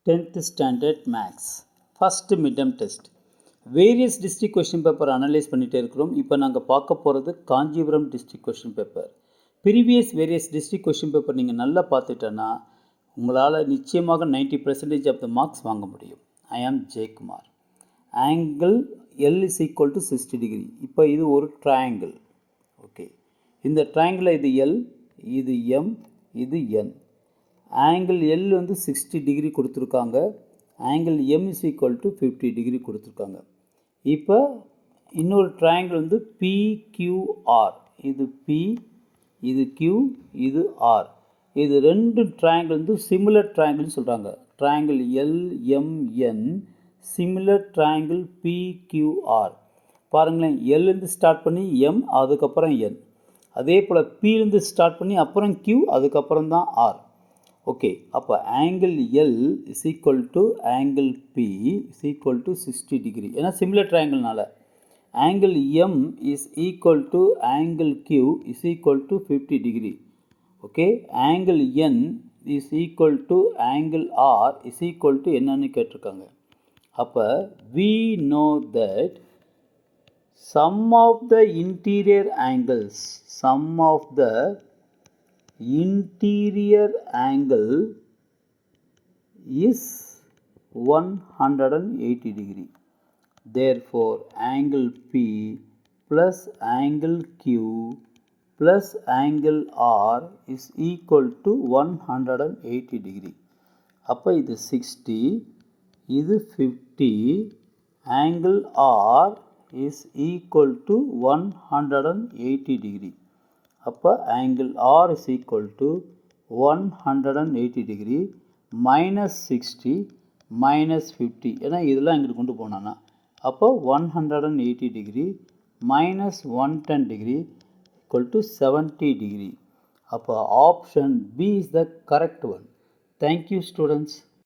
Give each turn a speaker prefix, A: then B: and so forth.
A: 10th Standard Maths First Midterm Test various district question paper analyse பண்ணிகிட்டே இருக்கிறோம். இப்போ நாங்கள் பார்க்க போகிறது Kanchipuram district question paper. Previous various district question paper நீங்கள் நல்லா பார்த்துட்டேன்னா உங்களால் நிச்சயமாக 90% ஆஃப் த மார்க்ஸ் வாங்க முடியும். ஐ ஆம் Jayakumar. Angle L is equal to 60 degree. இப்போ இது ஒரு ட்ரையாங்கிள். ஓகே, இந்த ட்ரையாங்கிளில் இது எல், இது எம், இது என். ஆங்கிள் எல் வந்து 60 டிகிரி கொடுத்துருக்காங்க. Angle M is equal to 50 degree கொடுத்துருக்காங்க. இப்போ இன்னொரு ட்ரையாங்கிள் வந்து பிக்யூஆர். இது பி, இது கியூ, இது ஆர். இது ரெண்டு ட்ரையாங்கிள் வந்து சிமிலர் ட்ரையாங்கிள்னு சொல்கிறாங்க. Triangle LMN similar triangle PQR. பாருங்களேன், எல்லேருந்து ஸ்டார்ட் பண்ணி எம், அதுக்கப்புறம் என். அதே போல் பிலேருந்து ஸ்டார்ட் பண்ணி அப்புறம் கியூ, அதுக்கப்புறம் தான் ஆர். ஓகே, அப்போ angle L is equal to angle P is equal to 60 degree. ஏன்னா சிமிலர் ட்ரையாங்கிள்னால. Angle M is equal to angle Q is equal to 50 degree. Okay, angle N is equal to angle R is equal to என்னன்னு கேட்டிருக்காங்க. அப்போ we know that sum of the interior angles is 180 degree. Therefore, angle P plus angle Q plus angle R is equal to 180 degree. அப்போ இது 60, இது 50. angle R is equal to 180 degree. அப்போ angle R is equal to 180 degree minus 60 minus 50. ஏன்னா இதெல்லாம் இங்கிட்டு கொண்டு போனான்னா அப்போ 180 degree minus 110 degree equal to 70 degree. அப்போ option B is the correct one. Thank you students.